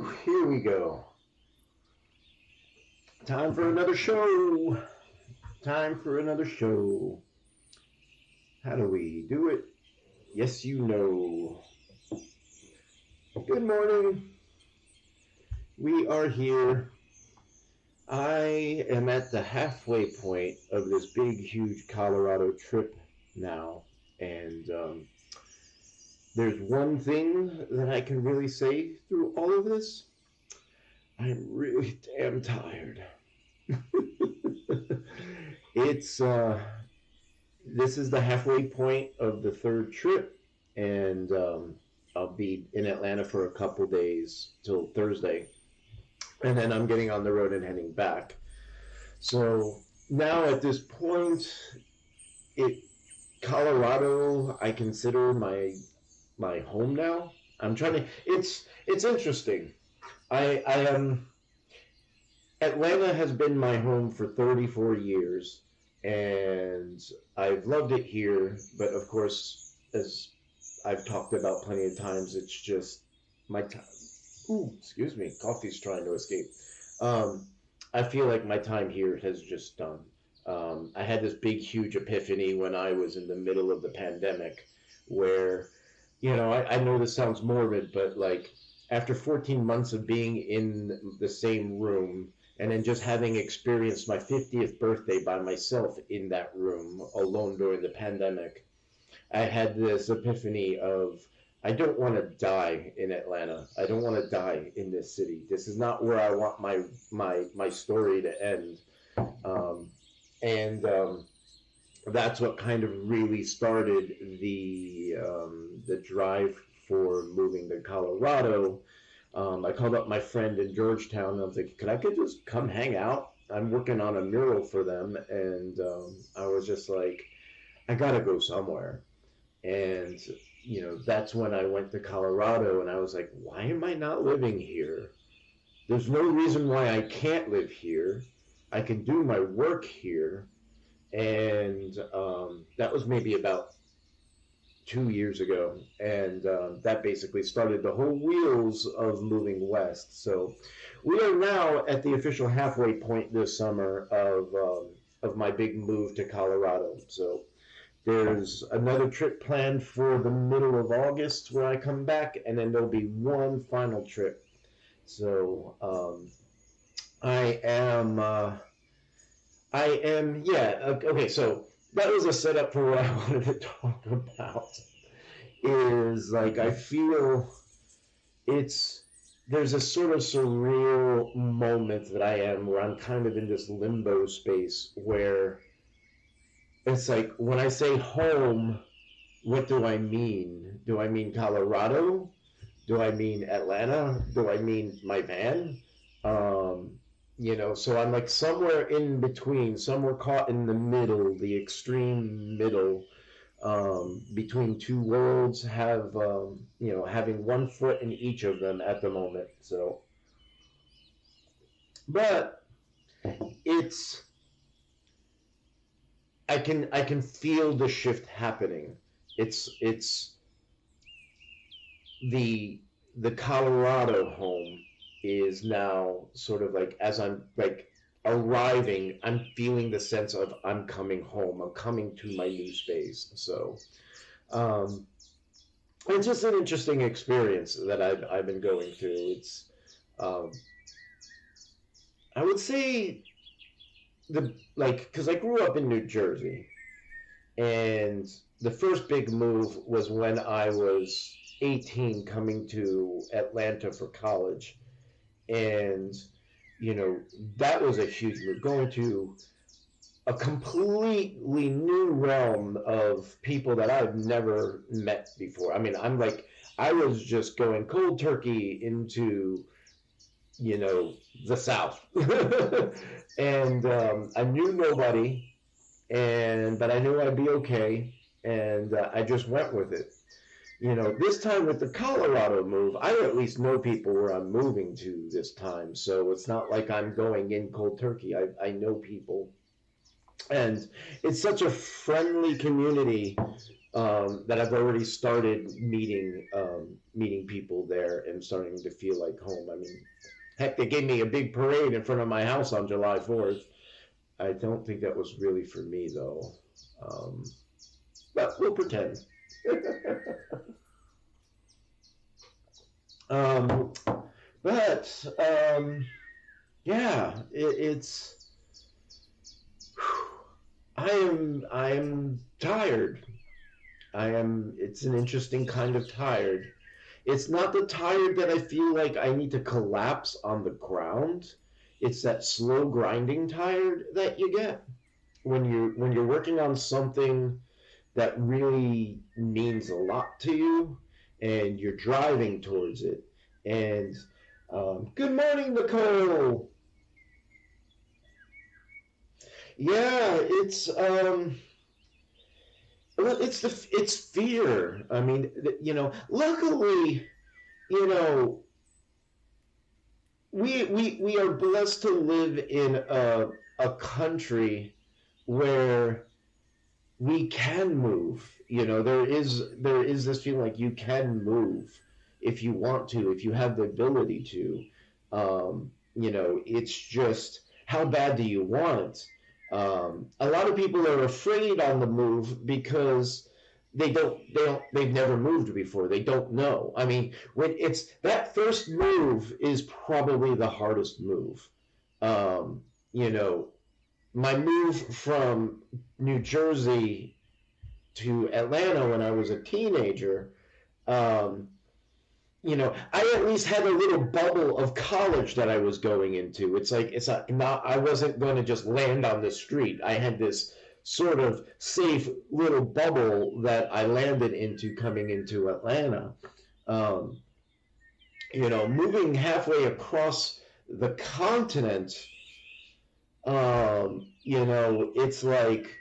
Here we go. Time for another show. Time for another show. How do we do it? Yes, you know. Good morning. We are here. I am at the halfway point of this big, huge Colorado trip now. And there's one thing that I can really say through all of this. I'm really damn tired. It's this is the halfway point of the third trip, and I'll be in Atlanta for a couple days till Thursday, and then I'm getting on the road and heading back. So now at this point, it Colorado I consider my home now. I'm trying to. It's interesting. I am. Atlanta has been my home for 34 years, and I've loved it here. But of course, as I've talked about plenty of times, it's just my time. Ooh, excuse me, coffee's trying to escape. Um, I feel like my time here has just done. I had this big, huge epiphany when I was in the middle of the pandemic, where, I know this sounds morbid, but like after 14 months of being in the same room and then just having experienced my 50th birthday by myself in that room alone during the pandemic, I had this epiphany of I don't want to die in Atlanta. I don't want to die in this city. This is not where I want my story to end. Um, and that's what kind of really started the drive for moving to Colorado. I called up my friend in Georgetown and I was like, could just come hang out? I'm working on a mural for them, and I was just like, I gotta go somewhere. And that's when I went to Colorado, and I was like, why am I not living here? There's no reason why I can't live here. I can do my work here. And that was maybe about 2 years ago, and that basically started the whole wheels of moving west. So we are now at the official halfway point this summer of my big move to Colorado. So there's another trip planned for the middle of August where I come back, and then there'll be one final trip. So I am. Yeah, okay, so that was a setup for what I wanted to talk about. Is like, I feel there's a sort of surreal moment that I am where I'm kind of in this limbo space where it's like when I say home, what do I mean? Do I mean Colorado? Do I mean Atlanta? Do I mean my van? So I'm like somewhere in between, somewhere caught in the middle, the extreme middle, between two worlds, having one foot in each of them at the moment. So, but it's I can feel the shift happening. It's the Colorado home is now sort of like, as I'm like arriving, I'm feeling the sense of I'm coming home. I'm coming to my new space. So um, it's just an interesting experience that I've been going through. It's um, I would say the like because I grew up in New Jersey, and the first big move was when I was 18, coming to Atlanta for college. And that was a huge move, going to a completely new realm of people that I've never met before. I mean, I was just going cold turkey into the South. And I knew nobody, but I knew I'd be okay, and I just went with it. This time with the Colorado move, I at least know people where I'm moving to this time. So it's not like I'm going in cold turkey. I know people. And it's such a friendly community that I've already started meeting people there and starting to feel like home. I mean, heck, they gave me a big parade in front of my house on July 4th. I don't think that was really for me though, um, but we'll pretend. um, but yeah, it's I am tired. I am. It's an interesting kind of tired. It's not the tired that I feel like I need to collapse on the ground. It's that slow grinding tired that you get when you're working on something that really means a lot to you and you're driving towards it. And good morning, Nicole. Yeah, it's fear. I mean, luckily, you know, we are blessed to live in a country where we can move. There is this feeling like you can move if you want to, if you have the ability to. It's just how bad do you want it? A lot of people are afraid on the move because they've never moved before. They don't know. I mean, when it's that first move is probably the hardest move. Um, you know, my move from New Jersey to Atlanta when I was a teenager, um, I at least had a little bubble of college that I was going into. It's not I wasn't going to just land on the street. I had this sort of safe little bubble that I landed into coming into Atlanta. Um, moving halfway across the continent, it's like,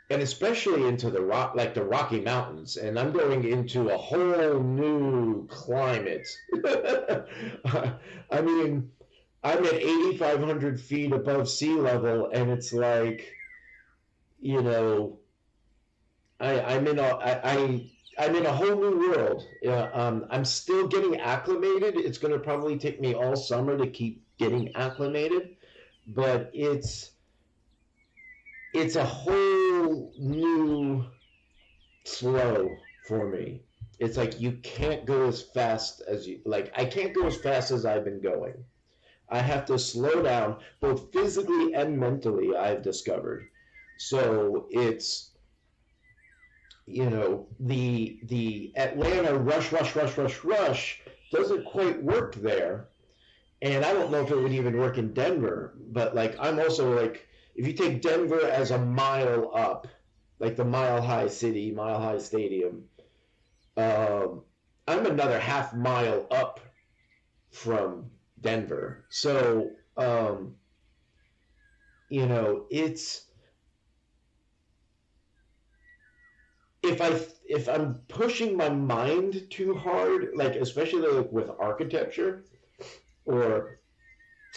and especially into like the Rocky Mountains, and I'm going into a whole new climate. I mean, I'm at 8,500 feet above sea level, and it's like, you know, I'm in I'm in a whole new world. Yeah, I'm still getting acclimated. It's going to probably take me all summer to keep getting acclimated, but it's a whole new slow for me. It's like you can't go as fast as you like. I can't go as fast as I've been going. I have to slow down both physically and mentally, I've discovered. So it's the Atlanta rush doesn't quite work there. And I don't know if it would even work in Denver, but like I'm also like if you take Denver as a mile up, like the Mile High City, Mile High Stadium, um, I'm another half mile up from Denver. So it's if I'm pushing my mind too hard, like especially like with architecture or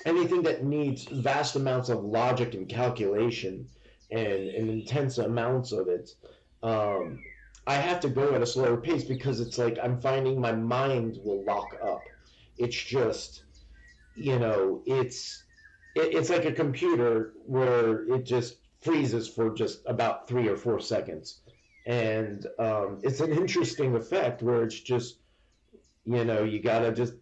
anything that needs vast amounts of logic and calculation and intense amounts of it, um, I have to go at a slower pace because it's like I'm finding my mind will lock up. It's just, it's like a computer where it just freezes for just about 3 or 4 seconds. And it's an interesting effect where it's just, you gotta just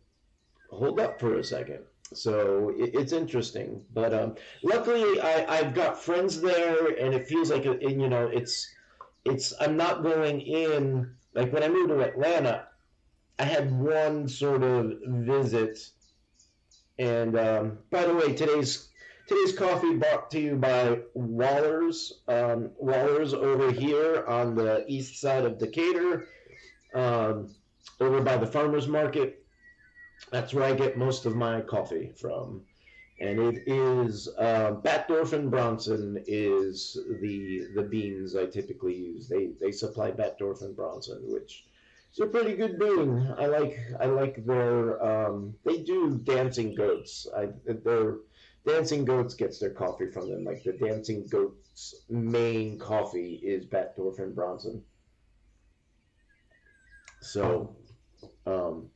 hold up for a second. So it's interesting, but luckily I've got friends there, and it feels like it's I'm not going in like when I moved to Atlanta. I had one sort of visit, and by the way, today's coffee brought to you by Waller's. Waller's over here on the east side of Decatur, um, over by the farmers market. That's where I get most of my coffee from. And it is Batdorf and Bronson is the beans I typically use. They supply Batdorf and Bronson, which is a pretty good bean. I like their they do Dancing Goats. Their Dancing Goats gets their coffee from them. Like the Dancing Goats main coffee is Batdorf and Bronson. So um,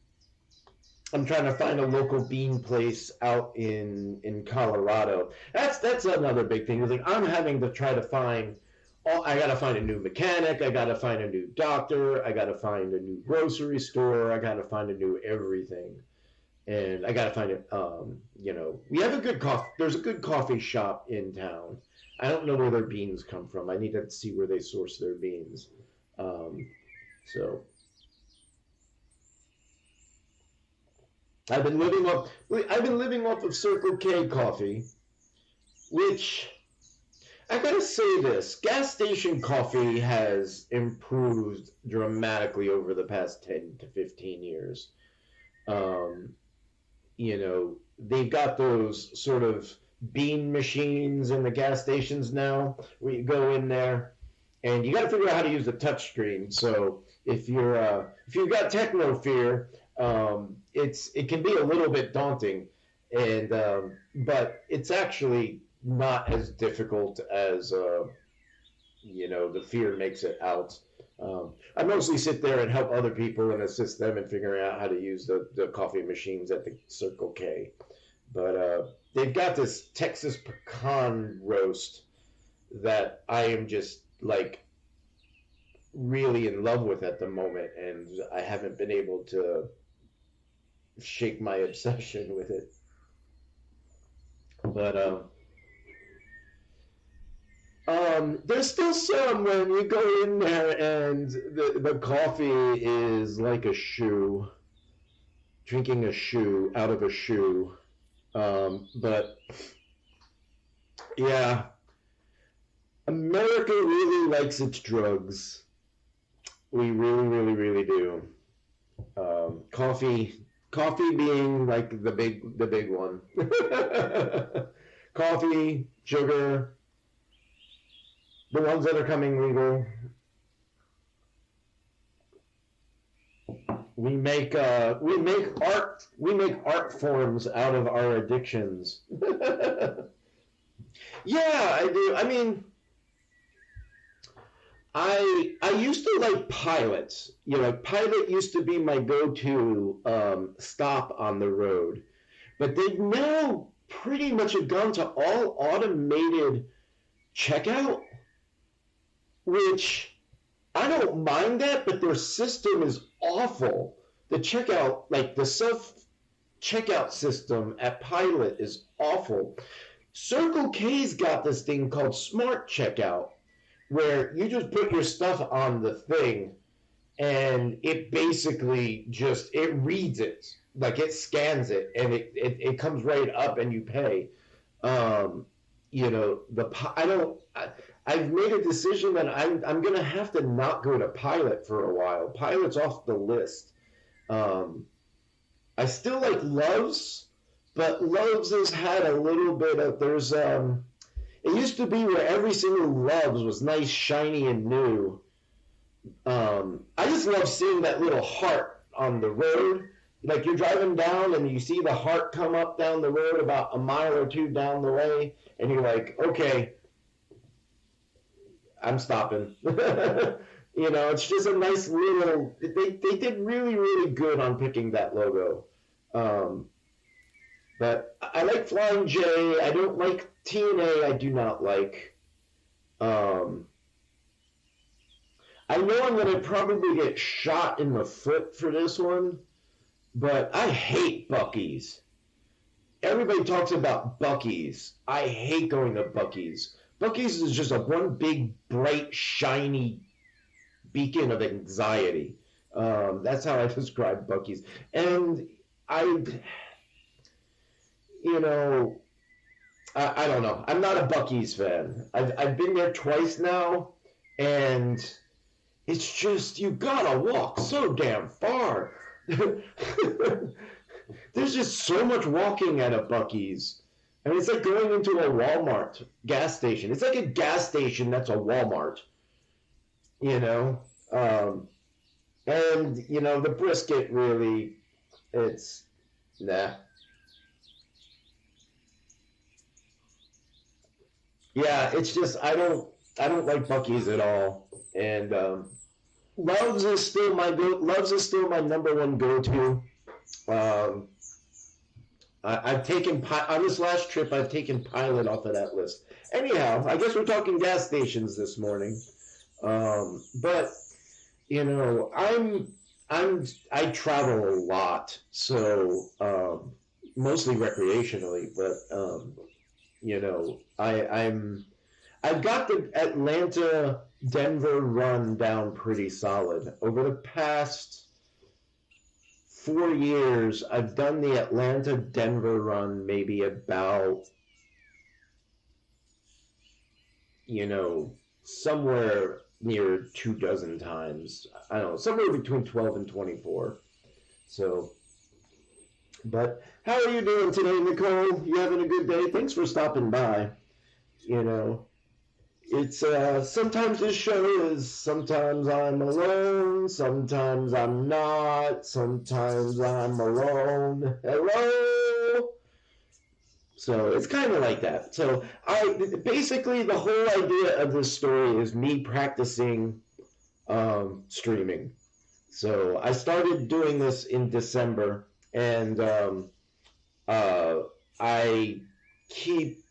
I'm trying to find a local bean place out in Colorado. That's another big thing. Like I'm having to try to find. Oh, I gotta find a new mechanic. I gotta find a new doctor. I gotta find a new grocery store. I gotta find a new everything, and I gotta find it. We have a good coffee. There's a good coffee shop in town. I don't know where their beans come from. I need to see where they source their beans. Um, so I've been living off of Circle K coffee, which I gotta say this, gas station coffee has improved dramatically over the past 10 to 15 years. Um, they've got those sort of bean machines in the gas stations now where you go in there and you got to figure out how to use the touch screen. So if you've got techno fear, it can be a little bit daunting, and but it's actually not as difficult as the fear makes it out. I mostly sit there and help other people and assist them in figuring out how to use the coffee machines at the Circle K. But they've got this Texas pecan roast that I am just like really in love with at the moment, and I haven't been able to shake my obsession with it. But there's still some when you go in there and the coffee is like a shoe, drinking a shoe out of a shoe. But yeah, America really likes its drugs. We really, really, really do. Coffee being like the big one. Coffee, sugar, the ones that are coming legal. We make art forms out of our addictions. Yeah, I do. I mean, I used to like pilots. Pilot used to be my go-to stop on the road, but they now pretty much have gone to all automated checkout, which I don't mind that, but their system is awful. The checkout, like the self checkout system at Pilot is awful. Circle K's got this thing called Smart Checkout, where you just put your stuff on the thing and it basically just it reads it, like it scans it, and it comes right up and you pay. um I don't I've made a decision that I'm gonna have to not go to Pilot for a while. Pilot's off the list. um I still like Loves, but Loves has had a little bit of there's it used to be where every single Loves was nice, shiny, and new. I just love seeing that little heart on the road. Like you're driving down and you see the heart come up down the road about a mile or two down the way, and you're like, okay, I'm stopping. It's just a nice little. They did really, really good on picking that logo. Um, but I like Flying J. I don't like TNA. I do not like. Um, I know I'm going to probably get shot in the foot for this one, but I hate Buc-ee's. Everybody talks about Buc-ee's. I hate going to Buc-ee's. Buc-ee's is just a one big, bright, shiny beacon of anxiety. That's how I describe Buc-ee's. And I, you know, I don't know. I'm not a Buc-ee's fan. I've been there twice now, and it's just you gotta walk so damn far. There's just so much walking at a Buc-ee's. I mean, it's like going into a Walmart gas station. It's like a gas station that's a Walmart, you know. And the brisket really, it's nah. Yeah, it's just I don't like Buc-ee's at all. And Loves is still my number one go-to. Um, I've taken on this last trip. I've taken Pilot off of that list. Anyhow, I guess we're talking gas stations this morning. But I travel a lot, so mostly recreationally. But I've got the Atlanta Denver run down pretty solid over the past 4 years. I've done the Atlanta Denver run maybe about, somewhere near 2 dozen times. I don't know, somewhere between 12 and 24. So, but how are you doing today, Nicole? You having a good day? Thanks for stopping by. You know, it's sometimes this show is sometimes I'm alone, sometimes I'm not, sometimes I'm alone. Hello. So it's kind of like that. So I basically the whole idea of this story is me practicing streaming. So I started doing this in December, and uh, I keep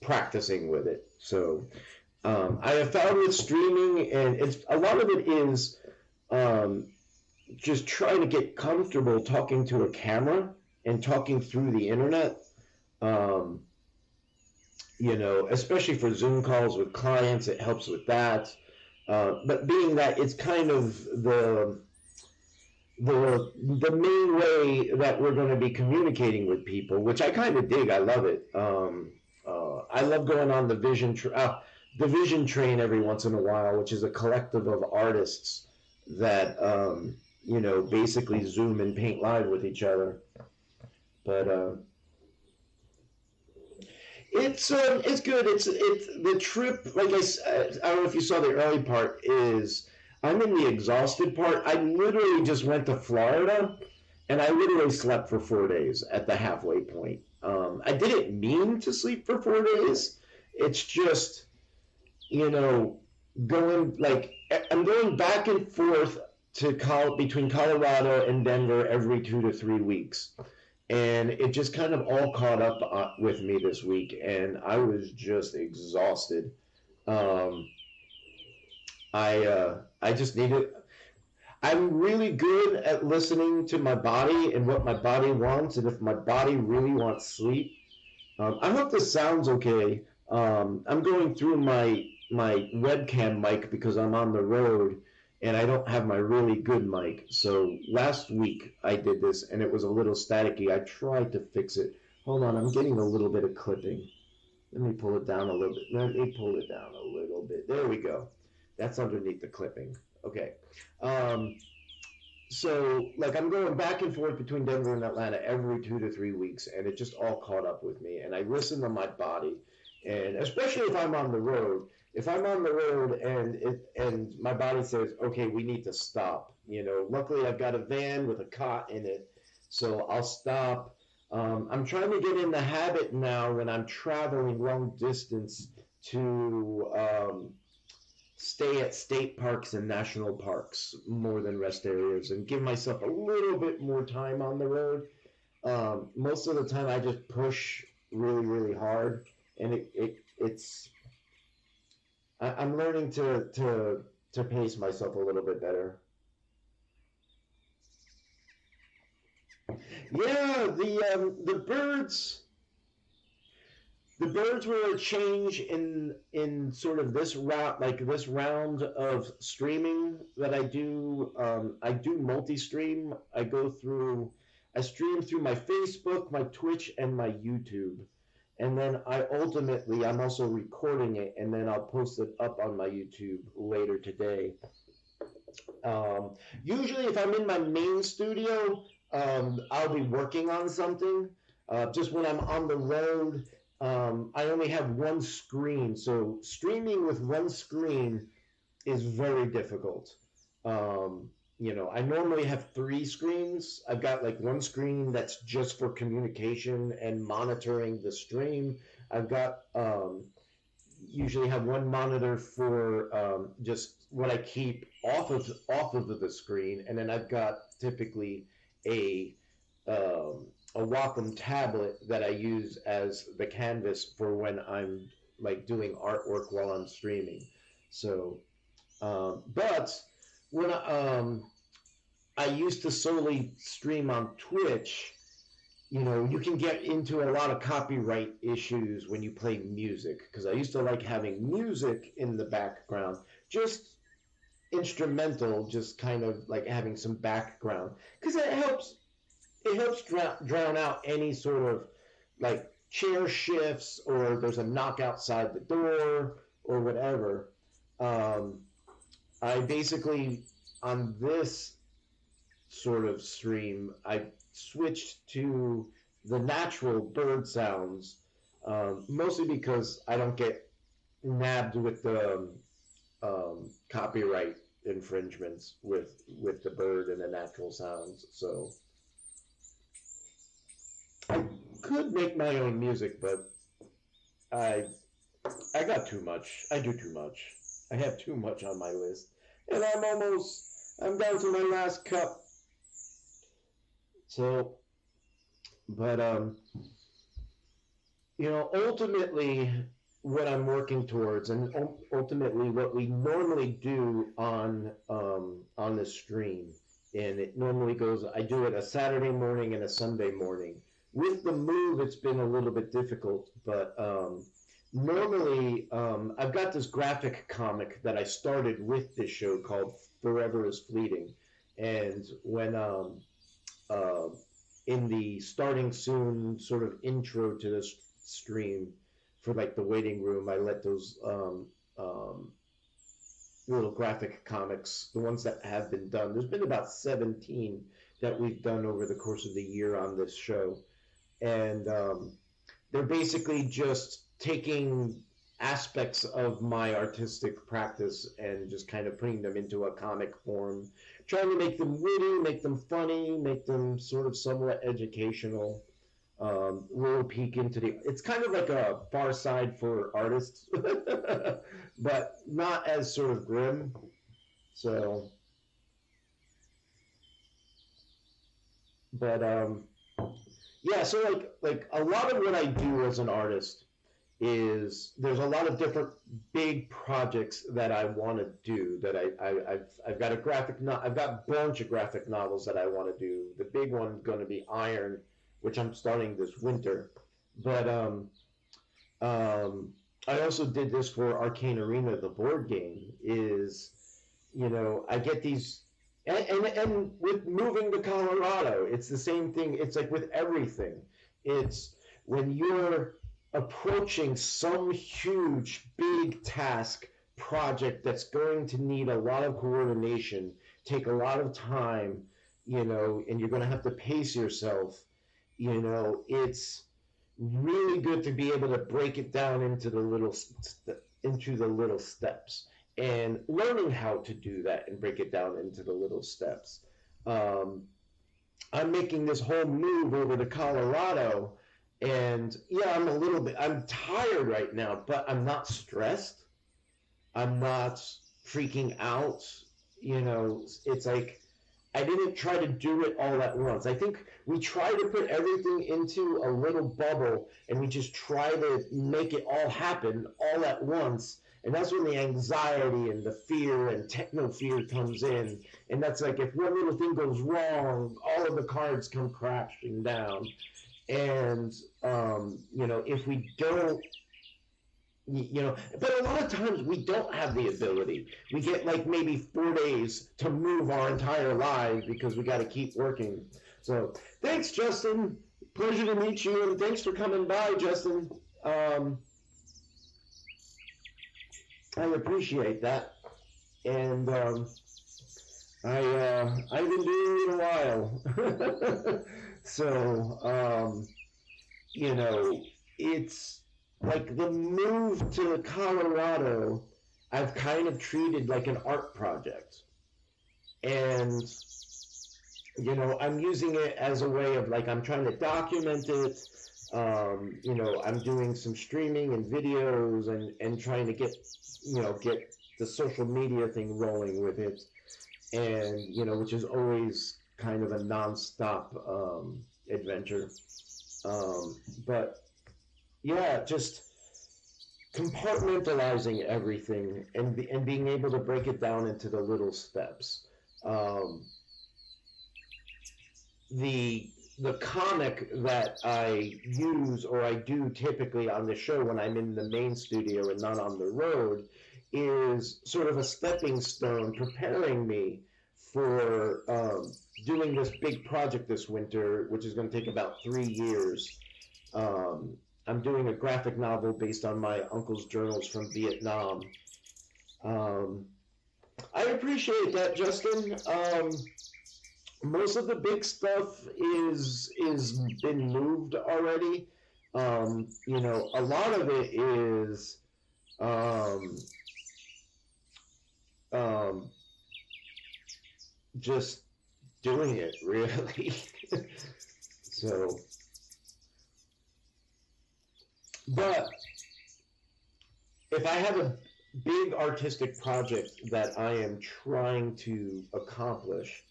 practicing with it. So I have found with streaming, and it's a lot of it is um, just trying to get comfortable talking to a camera and talking through the internet. Um, especially for Zoom calls with clients, it helps with that. But being that it's kind of the main way that we're going to be communicating with people, which I kind of dig. I love it. I love going on the Vision Train every once in a while, which is a collective of artists that basically Zoom and paint live with each other. But it's good. It's the trip. Like I don't know if you saw the early part. Is I'm in the exhausted part. I literally just went to Florida, and I literally slept for 4 days at the halfway point. I didn't mean to sleep for 4 days. It's just going like I'm going back and forth between Colorado and Denver every 2 to 3 weeks. And it just kind of all caught up with me this week, and I was just exhausted. Um, I just needed. I'm really good at listening to my body and what my body wants, and if my body really wants sleep. I hope this sounds okay. I'm going through my webcam mic because I'm on the road, and I don't have my really good mic. So last week I did this and it was a little staticky. I tried to fix it. Hold on, I'm getting a little bit of clipping. Let me pull it down a little bit. Let me pull it down a little bit. There we go. That's underneath the clipping. Okay. So like I'm going back and forth between Denver and Atlanta every 2 to 3 weeks, and it just all caught up with me. And I listen to my body, and especially if I'm on the road. If I'm on the road and my body says, okay, we need to stop. Luckily I've got a van with a cot in it, so I'll stop. I'm trying to get in the habit now when I'm traveling long distance to stay at state parks and national parks more than rest areas and give myself a little bit more time on the road. Most of the time I just push really, really hard, and it's I'm learning to pace myself a little bit better. Yeah, the birds were a change in sort of this route, like this round of streaming that I do. I do multi-stream. I stream through my Facebook, my Twitch, and my YouTube. And then I'm also recording it, and then I'll post it up on my YouTube later today. Usually, if I'm in my main studio, I'll be working on something. Just when I'm on the road, I only have one screen. So streaming with one screen is very difficult. I normally have three screens. I've got like one screen that's just for communication and monitoring the stream. I've got usually have one monitor for just what I keep off of the screen, and then I've got typically a a Wacom tablet that I use as the canvas for when I'm like doing artwork while I'm streaming. So, but when I used to solely stream on Twitch, you know, you can get into a lot of copyright issues when you play music, because I used to like having music in the background, just instrumental, just kind of like having some background, because it helps drown out any sort of like chair shifts, or there's a knock outside the door or whatever. Um, I basically, on this sort of stream, I switched to the natural bird sounds, mostly because I don't get nabbed with the copyright infringements with the bird and the natural sounds. So I could make my own music, but I I got too much. I do too much. I have too much on my list, and I'm down to my last cup. So, but ultimately, what I'm working towards, and ultimately what we normally do on this stream, and it normally goes. I do it a Saturday morning and a Sunday morning. With the move, it's been a little bit difficult, but normally I've got this graphic comic that I started with this show called Forever is Fleeting, and when uh, in the starting soon sort of intro to this stream for like the waiting room, I let those little graphic comics, the ones that have been done. There's been about 17 that we've done over the course of the year on this show, and they're basically just taking aspects of my artistic practice and just kind of putting them into a comic form, trying to make them witty, make them funny, make them sort of somewhat educational. Little peek into it's kind of like a Far Side for artists, but not as sort of grim. So, but yeah, so like a lot of what I do as an artist is there's a lot of different big projects that I want to do. That I've got I've got a bunch of graphic novels that I want to do. The big one's going to be Iron, which I'm starting this winter. But I also did this for Arcane Arena, the board game. I get these, and with moving to Colorado, it's the same thing. It's like with everything. It's when you're approaching some huge, big task project that's going to need a lot of coordination, take a lot of time, and you're going to have to pace yourself. It's really good to be able to break it down into the little steps, and learning how to do that and break it down into the little steps. I'm making this whole move over to Colorado, and yeah, I'm tired right now, but I'm not stressed. I'm not freaking out. It's like I didn't try to do it all at once. I think we try to put everything into a little bubble, and we just try to make it all happen all at once. And that's when the anxiety and the fear and techno fear comes in. And that's like if one little thing goes wrong, all of the cards come crashing down. And, if we don't, but a lot of times we don't have the ability. We get like maybe 4 days to move our entire lives because we got to keep working. So thanks, Justin. Pleasure to meet you, and thanks for coming by, Justin. I appreciate that, and I I've been doing it a while. So it's like the move to Colorado, I've kind of treated like an art project. And, I'm using it as a way of like, I'm trying to document it. I'm doing some streaming and videos and trying to get the social media thing rolling with it, and which is always kind of a nonstop adventure. But yeah, just compartmentalizing everything and being able to break it down into the little steps. Um, the comic that I use or I do typically on the show when I'm in the main studio and not on the road is sort of a stepping stone preparing me for doing this big project this winter, which is going to take about 3 years. I'm doing a graphic novel based on my uncle's journals from Vietnam. Um, I appreciate that, Justin. Most of the big stuff is been moved already. A lot of it is um, um, just doing it really. So, but if I have a big artistic project that I am trying to accomplish,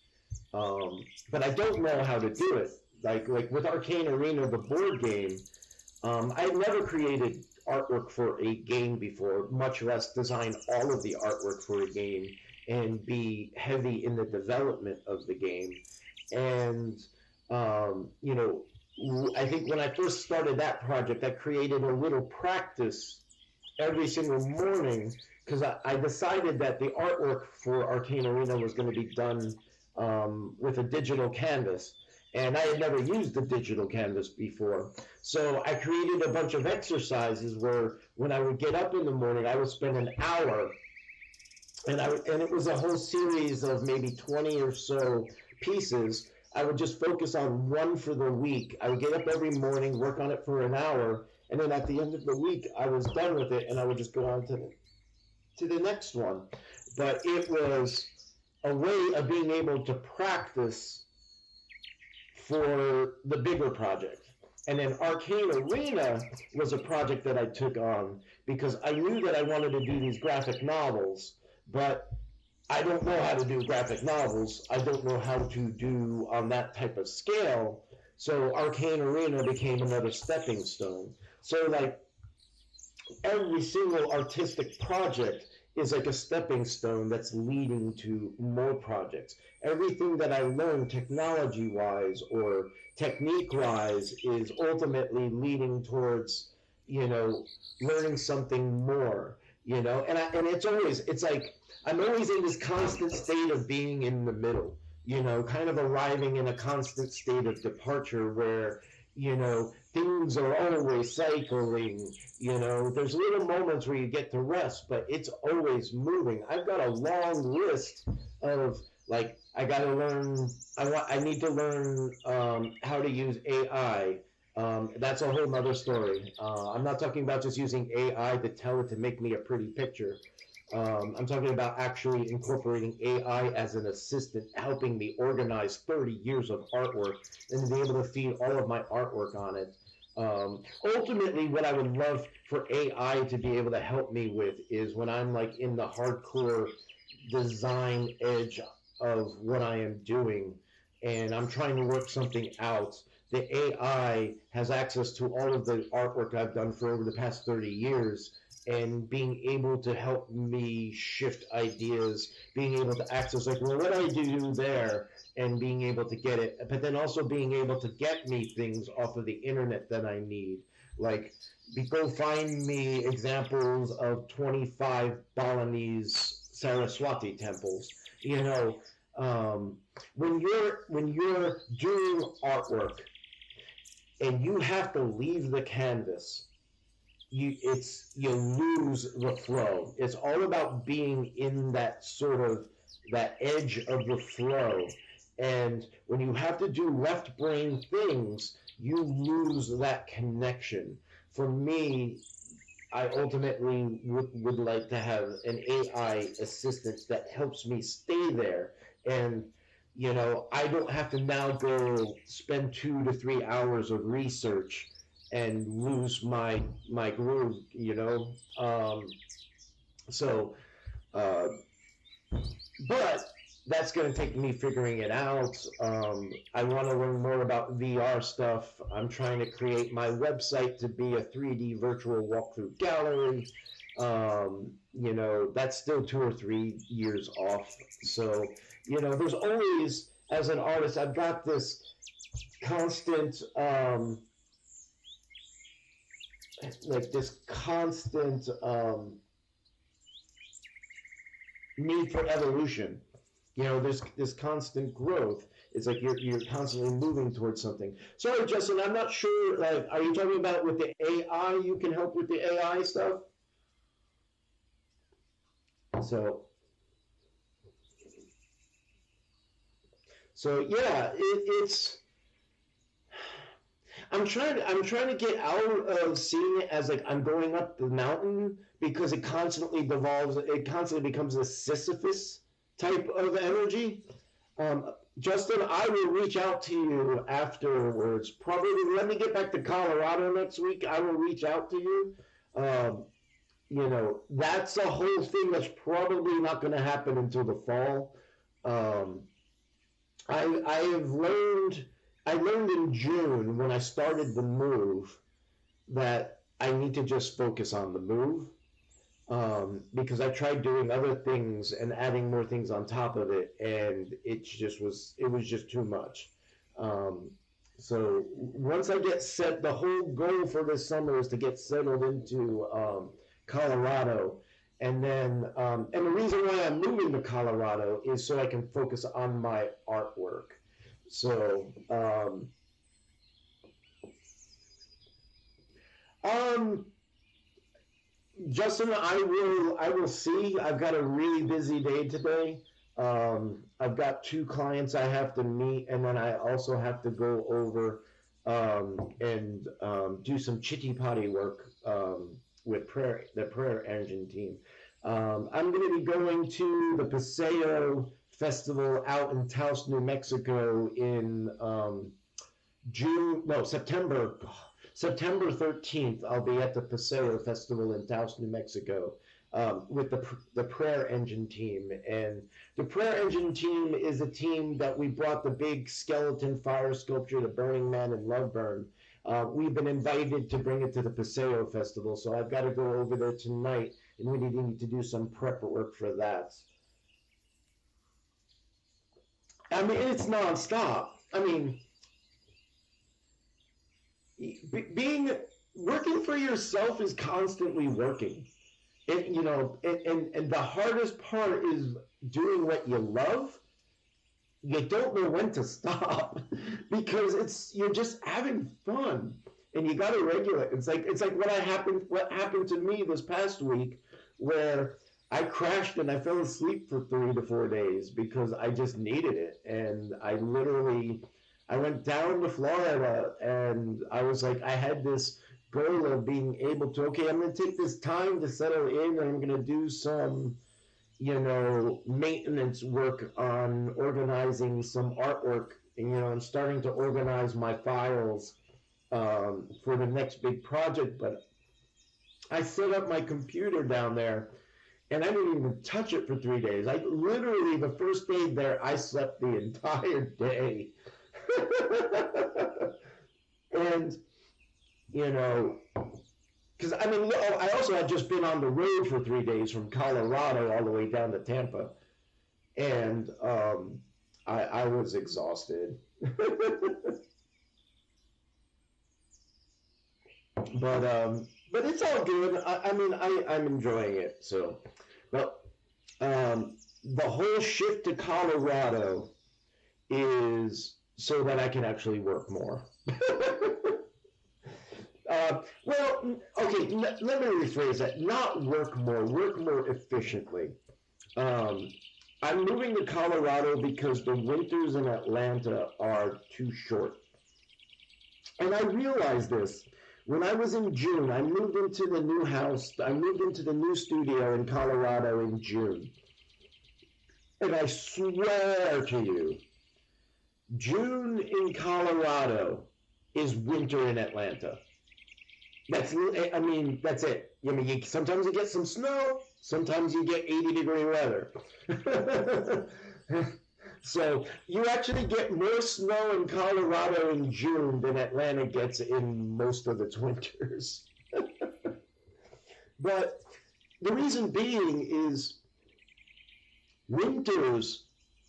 but I don't know how to do it. Like with Arcane Arena, the board game, I've never created artwork for a game before, much less design all of the artwork for a game and be heavy in the development of the game. And I think when I first started that project, I created a little practice every single morning because I decided that the artwork for Arcane Arena was going to be done with a digital canvas. And I had never used a digital canvas before. So I created a bunch of exercises where when I would get up in the morning, I would spend an hour, and it was a whole series of maybe 20 or so pieces. I would just focus on one for the week. I would get up every morning, work on it for an hour, and then at the end of the week, I was done with it, and I would just go on to the next one. But it was a way of being able to practice for the bigger project. And then Arcane Arena was a project that I took on because I knew that I wanted to do these graphic novels, but I don't know how to do graphic novels. I don't know how to do on that type of scale. So Arcane Arena became another stepping stone. So like every single artistic project is like a stepping stone that's leading to more projects. Everything that I learned technology-wise or technique-wise is ultimately leading towards, learning something more, and it's like I'm always in this constant state of being in the middle, kind of arriving in a constant state of departure where, things are always cycling, there's little moments where you get to rest, but it's always moving. I've got a long list of, like, I need to learn how to use AI. That's a whole nother story. I'm not talking about just using AI to tell it to make me a pretty picture. I'm talking about actually incorporating AI as an assistant, helping me organize 30 years of artwork and be able to feed all of my artwork on it. Ultimately, what I would love for AI to be able to help me with is when I'm like in the hardcore design edge of what I am doing and I'm trying to work something out. The AI has access to all of the artwork I've done for over the past 30 years and being able to help me shift ideas, being able to access, like, well, what do I do there? And being able to get it, but then also being able to get me things off of the internet that I need. Like, go find me examples of 25 Balinese Saraswati temples. When you're doing artwork and you have to leave the canvas, you lose the flow. It's all about being in that sort of that edge of the flow. And when you have to do left brain things, you lose that connection. For me, I ultimately would like to have an AI assistant that helps me stay there. And, I don't have to now go spend 2 to 3 hours of research and lose my groove, So Uh, but that's going to take me figuring it out. I want to learn more about VR stuff. I'm trying to create my website to be a 3D virtual walkthrough gallery. That's still 2 or 3 years off. So, there's always, as an artist, I've got this constant, need for evolution. There's this constant growth. It's like you're constantly moving towards something. Sorry, Justin, I'm not sure. Like, are you talking about with the AI? You can help with the AI stuff. So, yeah, it's. I'm trying to get out of seeing it as like I'm going up the mountain because it constantly devolves. It constantly becomes a Sisyphus type of energy. Justin, I will reach out to you afterwards. Probably let me get back to Colorado next week. I will reach out to you. Um, that's a whole thing that's probably not going to happen until the fall. Um, I have learned. I learned in June when I started the move that I need to just focus on the move, because I tried doing other things and adding more things on top of it, and it was just too much. Um, so once I get set, the whole goal for this summer is to get settled into Colorado, and the reason why I'm moving to Colorado is so I can focus on my artwork. So, um, Justin, I will see. I've got a really busy day today. I've got 2 clients I have to meet, and then I also have to go over and do some chitty potty work with the Prayer Engine team. I'm going to be going to the Paseo Festival out in Taos, New Mexico in June, no, September 13th. I'll be at the Paseo Festival in Taos, New Mexico, with the Prayer Engine team. And the Prayer Engine team is a team that we brought the big skeleton fire sculpture, the Burning Man in Loveburn. We've been invited to bring it to the Paseo Festival, so I've got to go over there tonight, and we need to do some prep work for that. I mean, it's nonstop. I mean, being working for yourself is constantly working. And the hardest part is doing what you love. You don't know when to stop because you're just having fun, and you got to regulate. It's like what happened to me this past week, where I crashed and I fell asleep for 3 to 4 days because I just needed it, and I went down to Florida, and I was like, I had this goal of being able to, okay, I'm going to take this time to settle in, and I'm going to do some, maintenance work on organizing some artwork. And, I'm starting to organize my files for the next big project. But I set up my computer down there, and I didn't even touch it for 3 days. I literally, the first day there, I slept the entire day. And, you know, because I mean, I also had just been on the road for 3 days from Colorado all the way down to Tampa, and I was exhausted. But it's all good. I mean, I'm enjoying it. So, but the whole shift to Colorado is so that I can actually work more. Okay, let me rephrase that. Not work more efficiently. Um, I'm moving to Colorado because the winters in Atlanta are too short. And I realized this. When I was in June, I moved into the new house, I moved into the new studio in Colorado in June. And I swear to you, June in Colorado is winter in Atlanta. I mean, that's it. I mean, sometimes you get some snow, sometimes you get 80-degree weather. So you actually get more snow in Colorado in June than Atlanta gets in most of its winters. But the reason being is winters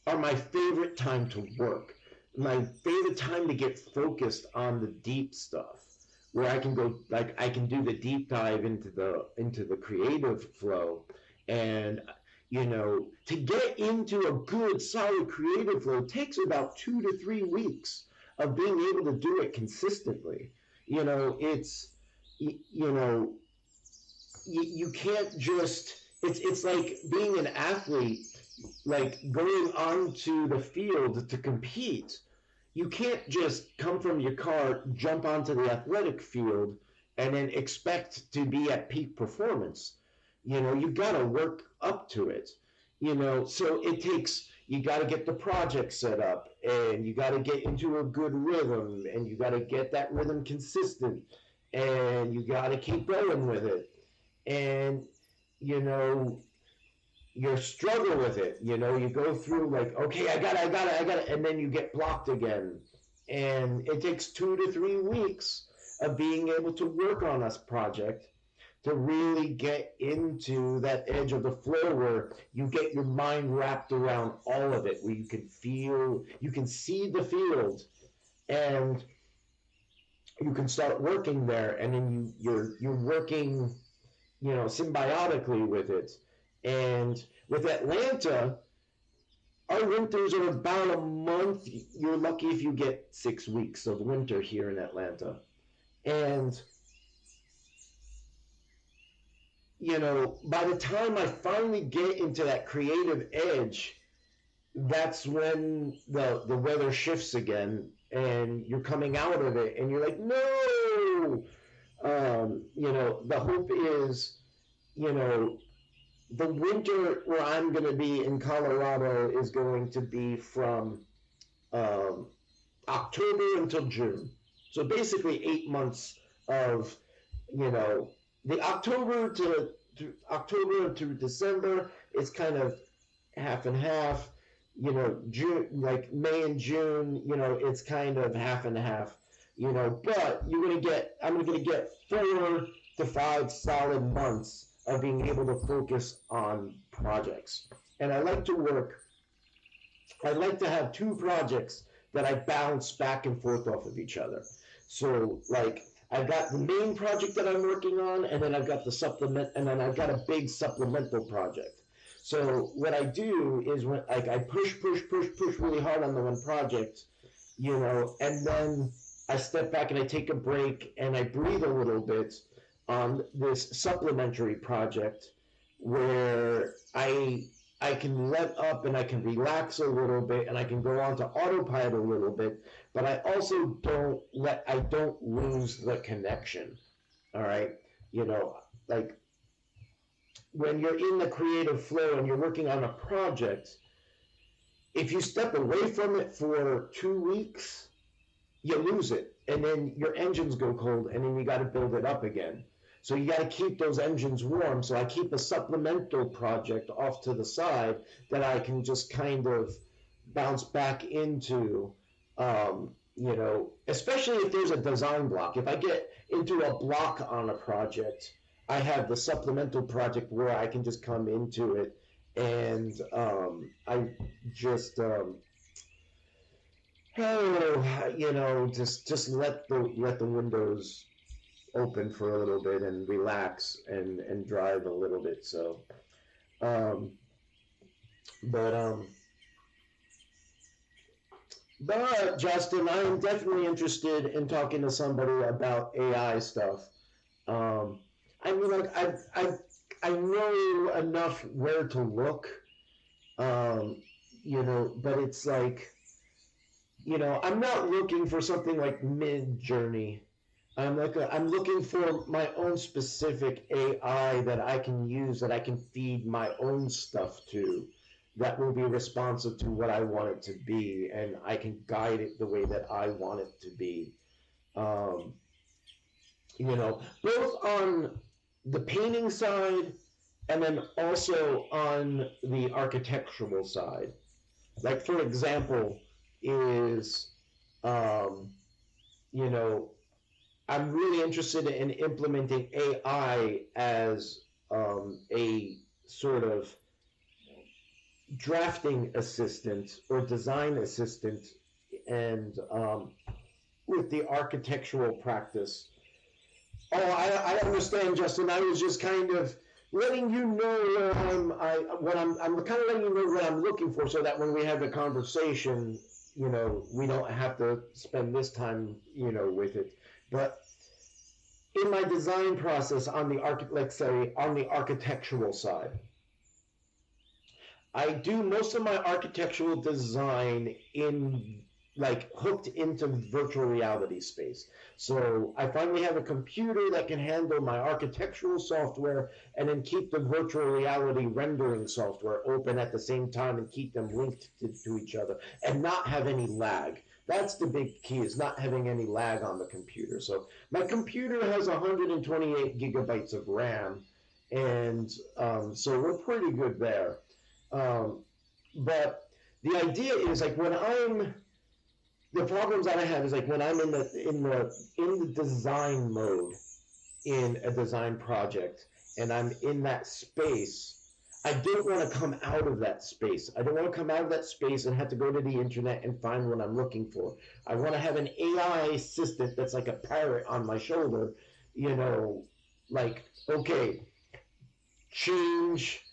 are my favorite time to work. My favorite time to get focused on the deep stuff, where I can go, like, I can do the deep dive into the creative flow. And to get into a good solid creative flow takes about 2 to 3 weeks of being able to do it consistently. It's you know you can't just, it's like being an athlete, like going onto the field to compete. You can't just come from your car, jump onto the athletic field, and then expect to be at peak performance. You got to work up to it. So it takes, you got to get the project set up, and you got to get into a good rhythm, and you got to get that rhythm consistent, and you got to keep going with it. And you know you struggle with it. You go through, like, okay, I got it, and then you get blocked again. And it takes 2 to 3 weeks of being able to work on this project to really get into that edge of the flow where you get your mind wrapped around all of it, where you can see the field, and you can start working there, and then you're working, symbiotically with it. And with Atlanta, our winters are about a month. You're lucky if you get 6 weeks of winter here in Atlanta. And, by the time I finally get into that creative edge, that's when the weather shifts again, and you're coming out of it, and you're like, no. The hope is, you know, the winter where I'm going to be in Colorado is going to be from um, October until June. So basically 8 months of, the October to December is kind of half and half. June, like May and June, it's kind of half and half. But I'm going to get 4 to 5 solid months of being able to focus on projects. And I like to have 2 projects that I bounce back and forth off of each other. So, like, I've got the main project that I'm working on, and then I've got the supplement, and then I've got a big supplemental project. So what I do is, when, like, I push really hard on the one project, and then I step back and I take a break and I breathe a little bit on this supplementary project, where I can let up and I can relax a little bit, and I can go on to autopilot a little bit, but I also I don't lose the connection. All right. Like, when you're in the creative flow and you're working on a project, if you step away from it for 2 weeks, you lose it, and then your engines go cold, and then you got to build it up again. So you got to keep those engines warm. So I keep a supplemental project off to the side that I can just kind of bounce back into, especially if there's a design block. If I get into a block on a project, I have the supplemental project where I can just come into it, and I just just let the windows open for a little bit and relax and drive a little bit. So, um, but Justin, I am definitely interested in talking to somebody about AI stuff. I mean, like, I know enough where to look, but it's like, I'm not looking for something like Mid-Journey. I'm looking for my own specific AI that I can use, that I can feed my own stuff to, that will be responsive to what I want it to be, and I can guide it the way that I want it to be. both on the painting side and then also on the architectural side. Like, for example, is, um, you know, I'm really interested in implementing AI as a sort of drafting assistant or design assistant, and with the architectural practice. Oh, I understand, Justin. I was just kind of letting you know where I'm kind of letting you know what I'm looking for, so that when we have the conversation, we don't have to spend this time, with it. But in my design process on the let's say on the architectural side, I do most of my architectural design in like hooked into virtual reality space. So I finally have a computer that can handle my architectural software and then keep the virtual reality rendering software open at the same time and keep them linked to each other and not have any lag. That's the big key, is not having any lag on the computer. So my computer has 128 gigabytes of RAM, and so we're pretty good there. But the idea is like the problems that I have is like when I'm in the design mode in a design project and I'm in that space, I don't want to come out of that space. I don't want to come out of that space and have to go to the internet and find what I'm looking for. I want to have an AI assistant that's like a parrot on my shoulder, like, okay, change,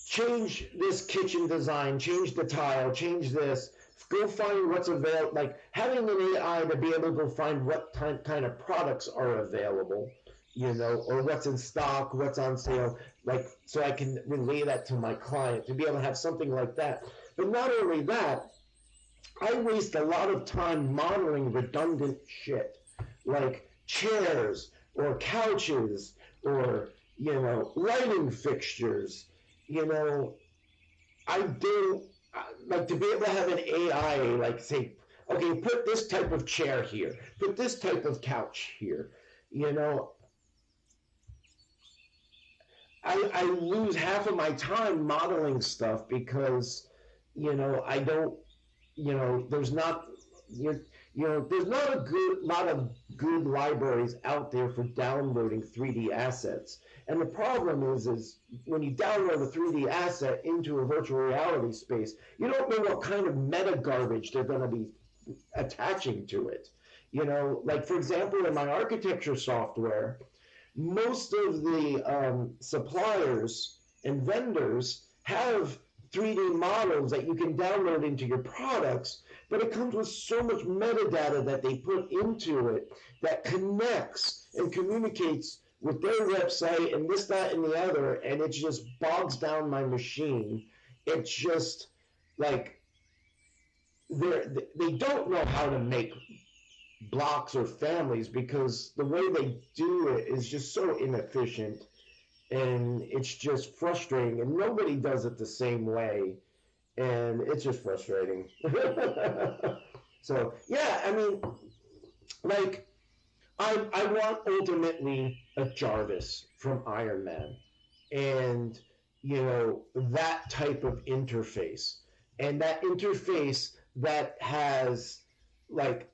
change this kitchen design, change the tile, change this, go find what's available, like having an AI to be able to go find what kind of products are available, or what's in stock, what's on sale, like, so I can relay that to my client, to be able to have something like that. But not only that, I waste a lot of time modeling redundant shit, like chairs or couches or, lighting fixtures. I do like to be able to have an AI like say, okay, put this type of chair here, put this type of couch here. I lose half of my time modeling stuff because, I don't, there's not, there's not a lot of good libraries out there for downloading 3D assets. And the problem is when you download a 3D asset into a virtual reality space, you don't know what kind of meta garbage they're going to be attaching to it. Like, for example, in my architecture software, most of the suppliers and vendors have 3D models that you can download into your products, but it comes with so much metadata that they put into it that connects and communicates with their website and this, that, and the other, and it just bogs down my machine. It's just like they don't know how to make blocks or families because the way they do it is just so inefficient, and it's just frustrating, and nobody does it the same way, and it's just frustrating. So yeah, I mean, like, I want ultimately a Jarvis from Iron Man, and that type of interface, and that interface that has like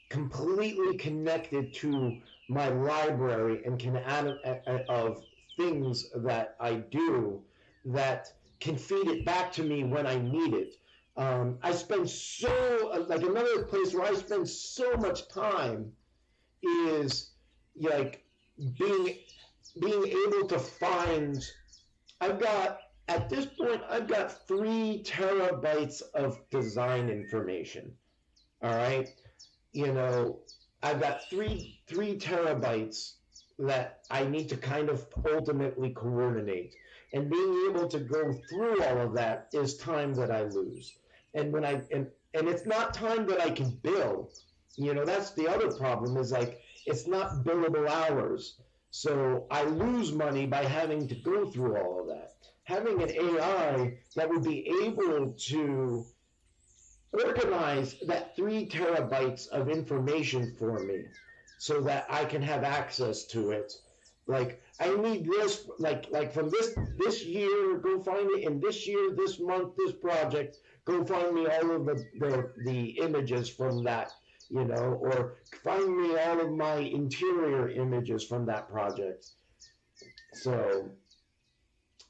completely connected to my library and can add of things that I do that can feed it back to me when I need it. I spend like another place where I spend so much time is like being able to find. At this point I've got 3 terabytes of design information. All right, I've got three terabytes that I need to kind of ultimately coordinate, and being able to go through all of that is time that I lose. And when and it's not time that I can bill. That's the other problem, is like it's not billable hours. So I lose money by having to go through all of that. Having an AI that would be able to organize that 3 terabytes of information for me so that I can have access to it. Like I need this, like from this year, go find it, and this year, this month, this project, go find me all of the images from that, or find me all of my interior images from that project. So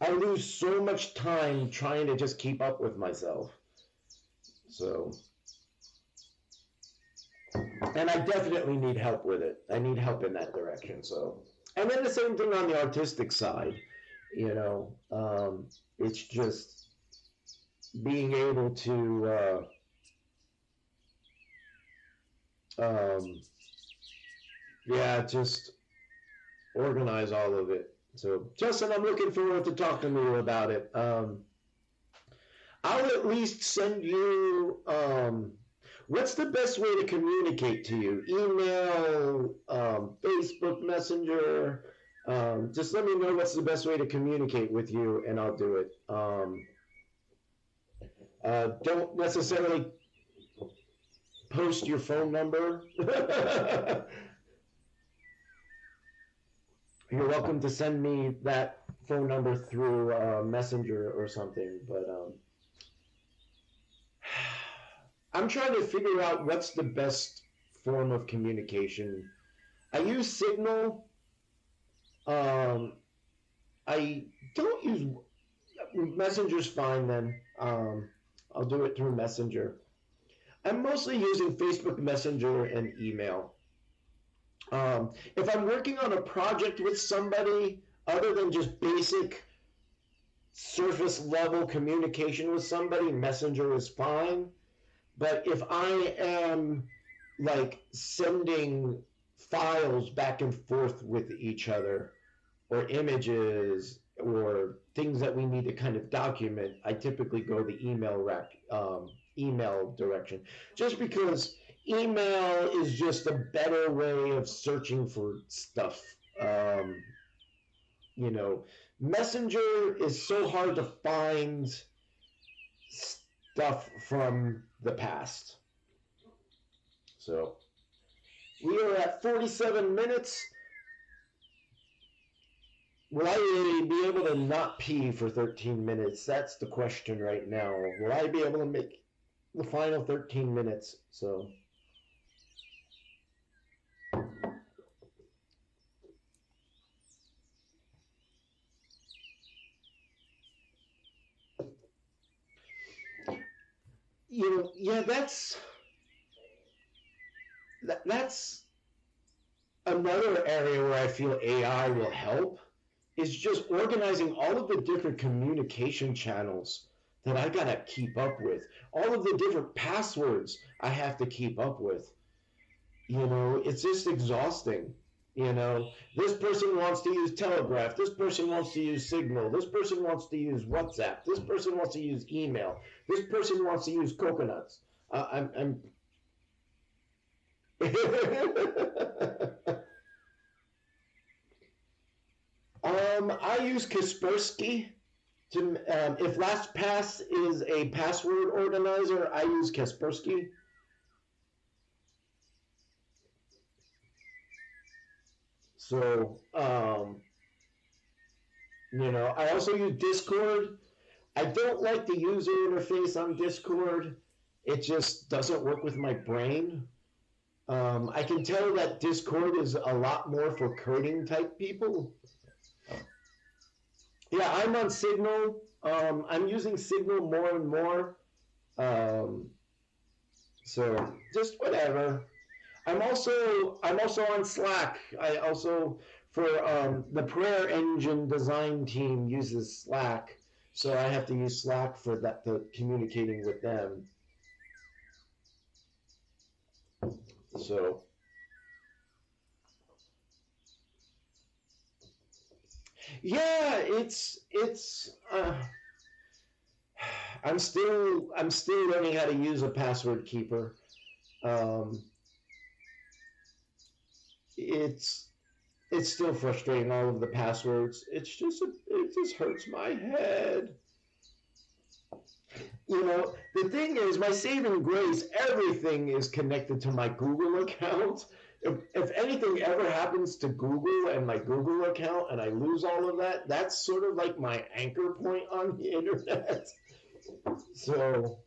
I lose so much time trying to just keep up with myself. So, and I definitely need help with it. I need help in that direction. So, and then the same thing on the artistic side, it's just being able to, just organize all of it. So, Justin, I'm looking forward to talking to you about it. I'll at least send you. What's the best way to communicate to you? Email, Facebook Messenger. Just let me know what's the best way to communicate with you, and I'll do it. Don't necessarily post your phone number. You're welcome to send me that phone number through Messenger or something, but I'm trying to figure out what's the best form of communication. I use Signal. I don't use Messenger's fine then. I'll do it through Messenger. I'm mostly using Facebook Messenger and email. If I'm working on a project with somebody, other than just basic surface level communication with somebody, Messenger is fine. But if I am like sending files back and forth with each other, or images, or things that we need to kind of document, I typically go the email direction, just because email is just a better way of searching for stuff. Messenger is so hard to find stuff from the past. So we are at 47 minutes. Will I be able to not pee for 13 minutes? That's the question right now. Will I be able to make the final 13 minutes? So that's another area where I feel AI will help, is just organizing all of the different communication channels that I gotta keep up with, all of the different passwords I have to keep up with. It's just exhausting. This person wants to use Telegraph, this person wants to use Signal, this person wants to use WhatsApp, this person wants to use email, this person wants to use Coconuts. I'm I use Kaspersky. If LastPass is a password organizer, I use Kaspersky. So, I also use Discord. I don't like the user interface on Discord. It just doesn't work with my brain. I can tell that Discord is a lot more for coding type people. Yeah, I'm on Signal. I'm using Signal more and more. So just whatever. I'm also on Slack. I also, for the Prayer Engine design team uses Slack, so I have to use Slack for that, for communicating with them. So yeah, it's I'm still learning how to use a password keeper. It's still frustrating, all of the passwords. It just hurts my head. The thing is, my saving grace, everything is connected to my Google account. if anything ever happens to Google and my Google account and I lose all of that, that's sort of like my anchor point on the internet. So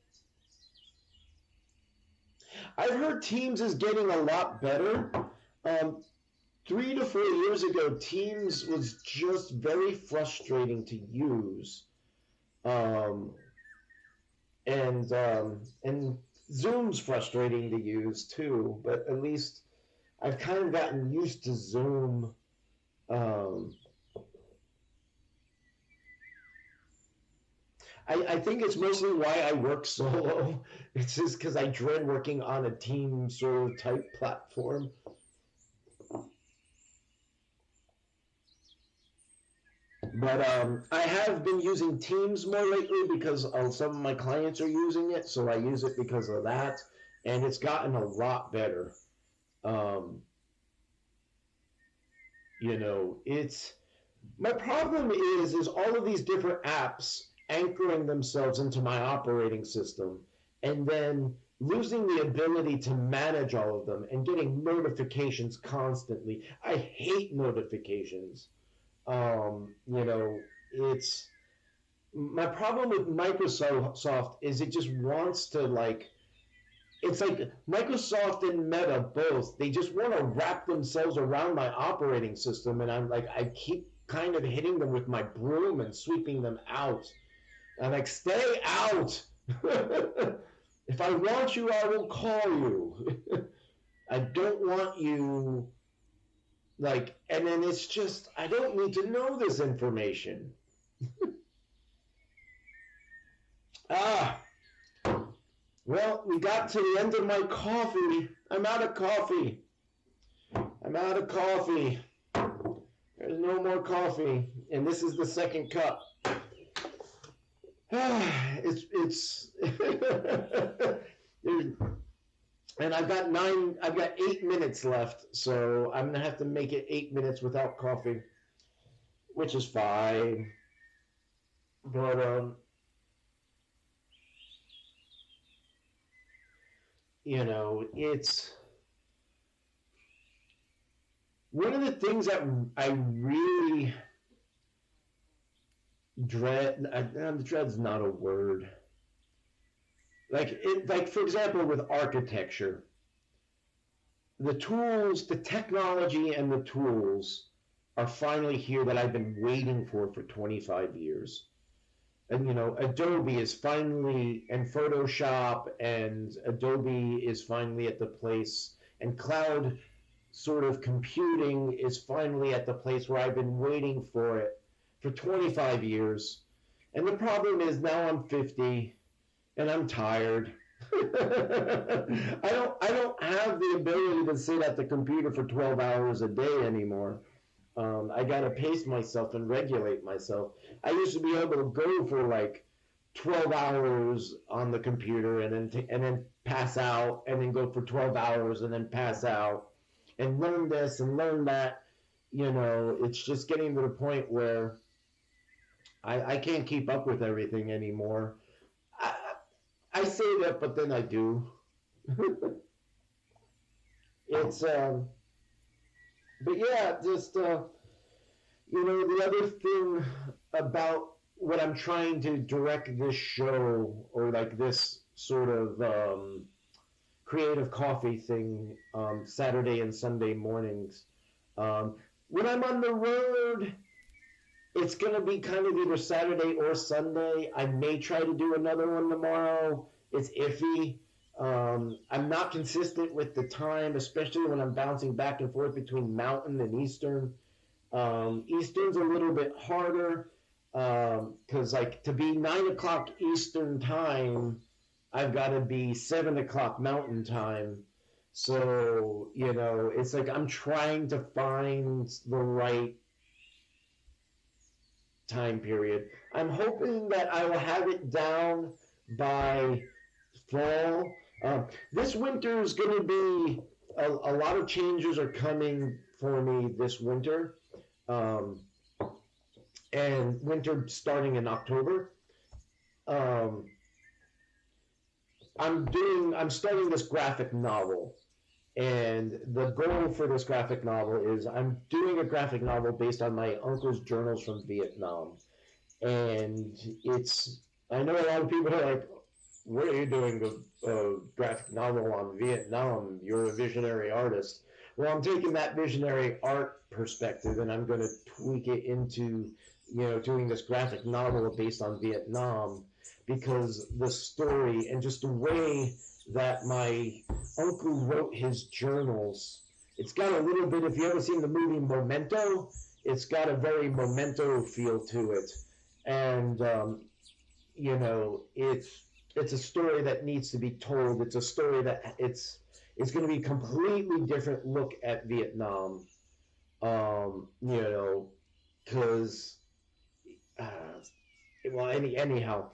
I've heard Teams is getting a lot better. Um, 3 to 4 years ago, Teams was just very frustrating to use, um, and Zoom's frustrating to use too. But at least I've kind of gotten used to Zoom. Um, I think it's mostly why I work solo. It's just because I dread working on a team sort of type platform. But I have been using Teams more lately because some of my clients are using it, so I use it because of that, and it's gotten a lot better. Um, it's my problem is all of these different apps anchoring themselves into my operating system, and then losing the ability to manage all of them and getting notifications constantly. I hate notifications. It's my problem with Microsoft is it just wants to it's like Microsoft and Meta both, they just want to wrap themselves around my operating system, and I'm like, I keep kind of hitting them with my broom and sweeping them out. I'm like, stay out. If I want you, I will call you. I don't want you, and then it's just, I don't need to know this information. Ah, well, we got to the end of my coffee. I'm out of coffee. I'm out of coffee. There's no more coffee, and this is the second cup. It's and I've got 8 minutes left, so I'm gonna have to make it 8 minutes without coffee, which is fine. But it's one of the things that I really dread. Dread's not a word. Like for example, with architecture, the tools, the technology, and the tools are finally here that I've been waiting for 25 years. And Adobe is finally, and Photoshop and Adobe is finally at the place, and cloud sort of computing is finally at the place where I've been waiting for it for 25 years. And the problem is now I'm 50 and I'm tired. I don't have the ability to sit at the computer for 12 hours a day anymore. I gotta pace myself and regulate myself. I used to be able to go for 12 hours on the computer and then pass out, and then go for 12 hours and then pass out, and learn this and learn that. It's just getting to the point where I can't keep up with everything anymore. I say that, but then I do. It's but yeah, just the other thing about what I'm trying to direct this show, or this sort of creative coffee thing, Saturday and Sunday mornings. When I'm on the road, it's going to be kind of either Saturday or Sunday. I may try to do another one tomorrow. It's iffy. I'm not consistent with the time, especially when I'm bouncing back and forth between Mountain and Eastern. Eastern's a little bit harder because, to be 9 o'clock Eastern time, I've got to be 7 o'clock Mountain time. So, it's I'm trying to find the right time period. I'm hoping that I will have it down by fall. This winter is going to be a lot of changes are coming for me this winter, and winter starting in October. I'm starting this graphic novel, And the goal for this graphic novel is I'm doing a graphic novel based on my uncle's journals from Vietnam. And it's, I know a lot of people are like, what are you doing a graphic novel on Vietnam? You're a visionary artist. Well, I'm taking that visionary art perspective and I'm going to tweak it into, doing this graphic novel based on Vietnam because the story and just the way that my uncle wrote his journals, it's got a little bit, if you ever seen the movie Memento, it's got a very Memento feel to it. And, it's a story that needs to be told. It's a story that it's going to be a completely different look at Vietnam. Because anyhow.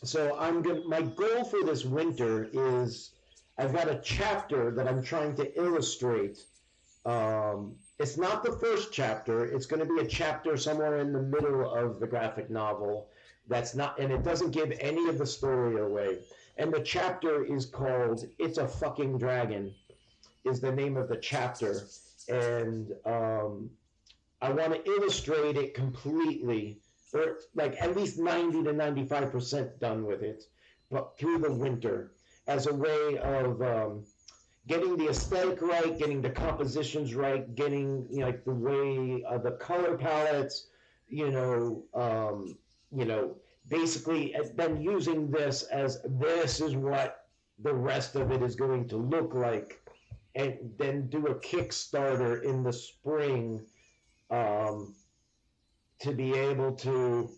So my goal for this winter is I've got a chapter that I'm trying to illustrate. It's not the first chapter. It's going to be a chapter somewhere in the middle of the graphic novel. And it doesn't give any of the story away. And the chapter is called "It's a Fucking Dragon," is the name of the chapter. And I want to illustrate it completely, or like at least 90 to 95% done with it, but through the winter, as a way of getting the aesthetic right, getting the compositions right, getting like the way the color palettes, basically then using this is what the rest of it is going to look like, and then do a Kickstarter in the spring to be able to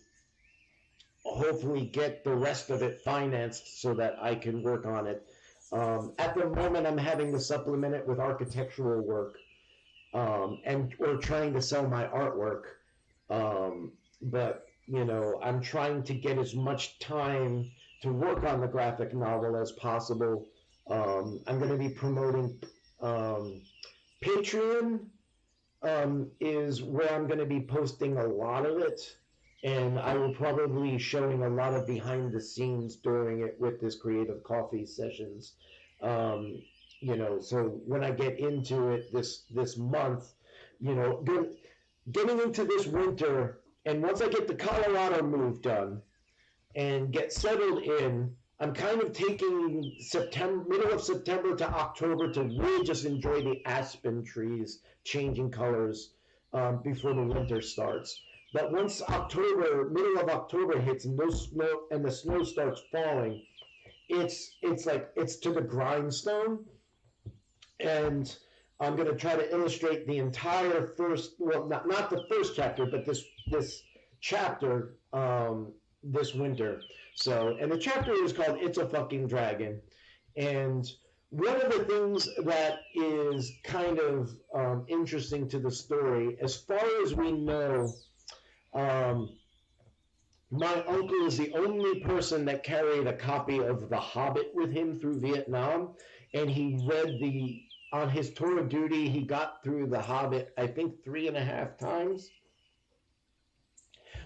hopefully get the rest of it financed so that I can work on it. At the moment, I'm having to supplement it with architectural work, and or trying to sell my artwork. But I'm trying to get as much time to work on the graphic novel as possible. I'm going to be promoting Patreon. Is where I'm going to be posting a lot of it, and I will probably be showing a lot of behind the scenes during it with this creative coffee sessions. So when I get into it this month, getting into this winter, and once I get the Colorado move done and get settled in, I'm kind of taking middle of September to October to really just enjoy the aspen trees changing colors before the winter starts. But once middle of October hits and the snow starts falling, it's like it's to the grindstone, and I'm going to try to illustrate the entire not the first chapter, but this chapter this winter. So, and the chapter is called "It's a Fucking Dragon," and one of the things that is kind of interesting to the story, as far as we know, my uncle is the only person that carried a copy of The Hobbit with him through Vietnam, and he read on his tour of duty, he got through The Hobbit, I think 3.5 times.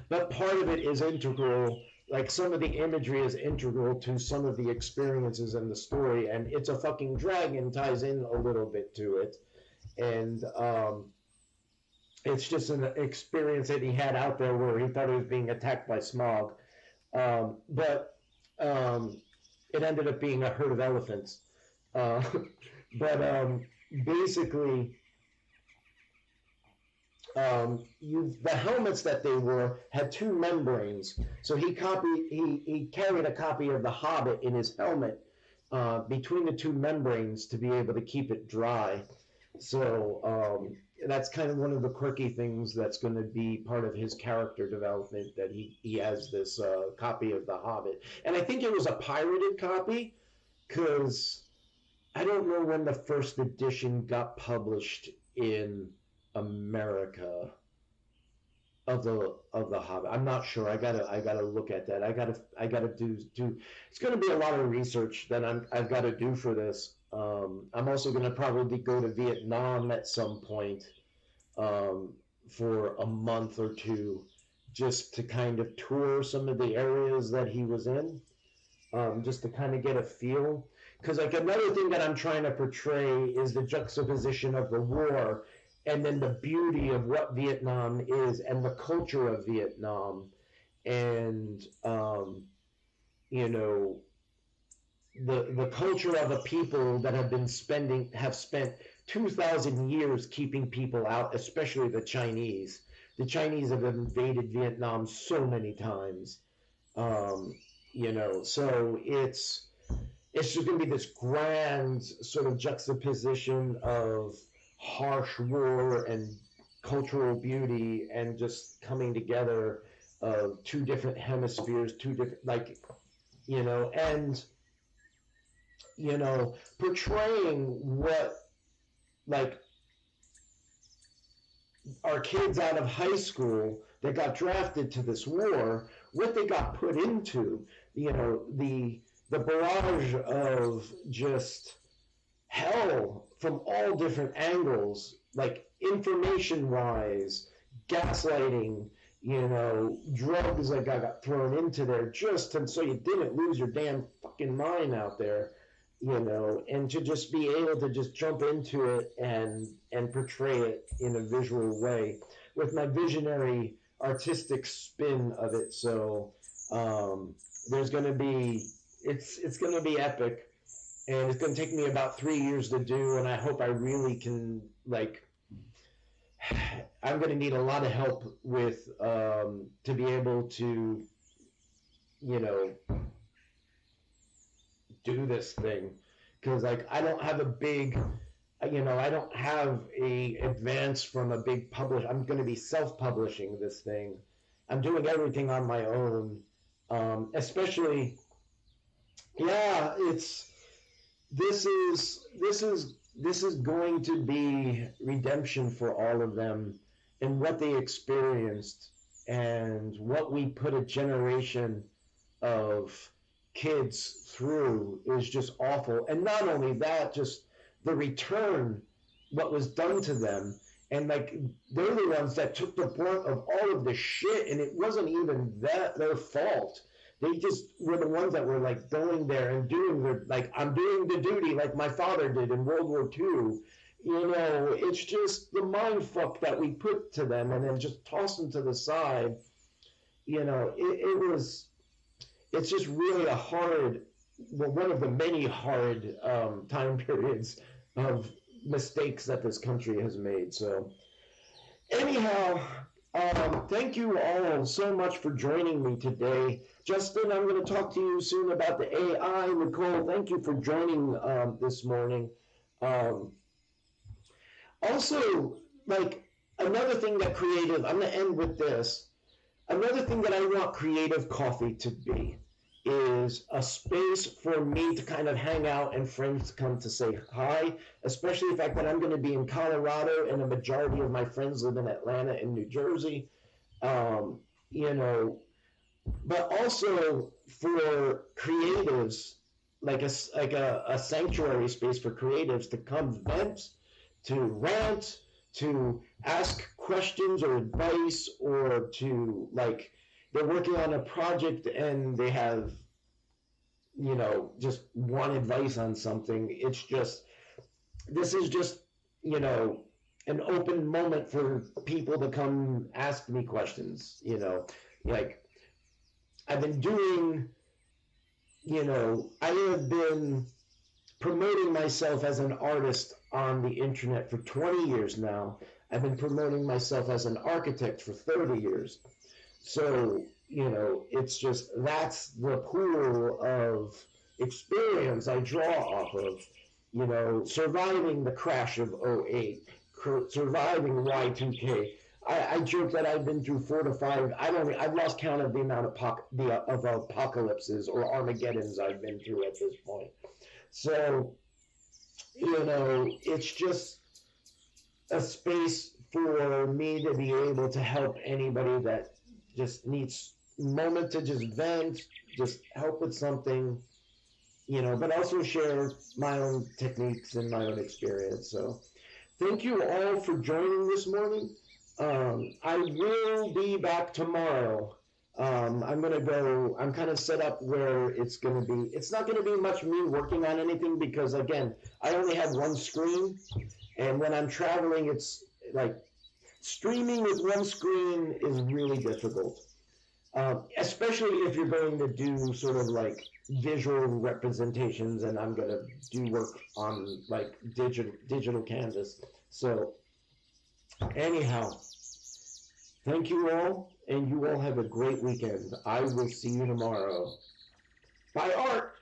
But part of it is integral, like some of the imagery is integral to some of the experiences in the story, and "It's a Fucking Dragon" ties in a little bit to it. And it's just an experience that he had out there where he thought he was being attacked by smog. But it ended up being a herd of elephants. But basically, the helmets that they wore had 2 membranes. So he carried a copy of The Hobbit in his helmet between the 2 membranes to be able to keep it dry. So that's kind of one of the quirky things that's going to be part of his character development, that he has this copy of The Hobbit. And I think it was a pirated copy, because I don't know when the first edition got published in America of the Hobbit. I'm not sure. I gotta look at that. I gotta do. It's gonna be a lot of research that I've got to do for this. I'm also gonna probably go to Vietnam at some point for a month or two, just to kind of tour some of the areas that he was in, just to kind of get a feel. because like another thing that I'm trying to portray is the juxtaposition of the war and then the beauty of what Vietnam is and the culture of Vietnam, and you know, the culture of a people that have spent 2,000 years keeping people out, especially the Chinese. The Chinese have invaded Vietnam so many times, um, so it's just going to be this grand sort of juxtaposition of harsh war and cultural beauty and just coming together of two different hemispheres, two different, like, and portraying what, like, our kids out of high school that got drafted to this war, what they got put into, the barrage of just hell from all different angles, like information wise, gaslighting, drugs that got thrown into there just so you didn't lose your damn fucking mind out there, and to just be able to just jump into it and portray it in a visual way with my visionary artistic spin of it. So there's going to be, it's going to be epic, and it's going to take me about 3 years to do, and I hope I really can, like, I'm going to need a lot of help with to be able to do this thing, because like I don't have a big, I don't have a advance from a big publisher. I'm going to be self-publishing this thing. I'm doing everything on my own, especially, yeah, this is going to be redemption for all of them and what they experienced and what we put a generation of kids through is just awful. And not only that, just the return, what was done to them. And like, they're the ones that took the brunt of all of the shit, and it wasn't even their fault. They just were the ones that were like going there and doing the, like, I'm doing the duty like my father did in World War II. It's just the mind fuck that we put to them and then just toss them to the side. It's just really a hard, one of the many hard time periods of mistakes that this country has made. So anyhow, thank you all so much for joining me today. Justin, I'm going to talk to you soon about the AI. Nicole, thank you for joining this morning. Also, like, another thing that creative, I'm going to end with this. Another thing that I want Creative Coffee to be is a space for me to kind of hang out and friends to come to say hi, especially the fact that I'm going to be in Colorado and a majority of my friends live in Atlanta and New Jersey. But also for creatives, like a sanctuary space for creatives to come vent, to rant, to ask questions or advice, or to, like, they're working on a project and they have, just want advice on something. It's just, this is just, an open moment for people to come ask me questions, like, I've been doing, I have been promoting myself as an artist on the internet for 20 years now. I've been promoting myself as an architect for 30 years. So, it's just, that's the pool of experience I draw off of, surviving the crash of '08, surviving Y2K. I joke that I've been through 4 to 5. I've lost count of the amount of apocalypses or Armageddons I've been through at this point. So, it's just a space for me to be able to help anybody that just needs a moment to just vent, just help with something, but also share my own techniques and my own experience. So thank you all for joining this morning. I will be back tomorrow I'm kind of set up where it's not gonna be much me working on anything because again, I only have one screen, and when I'm traveling, it's like streaming with one screen is really difficult. Especially if you're going to do sort of like visual representations, and I'm gonna do work on like digital canvas. So anyhow, thank you all, and you all have a great weekend. I will see you tomorrow. Bye, Art.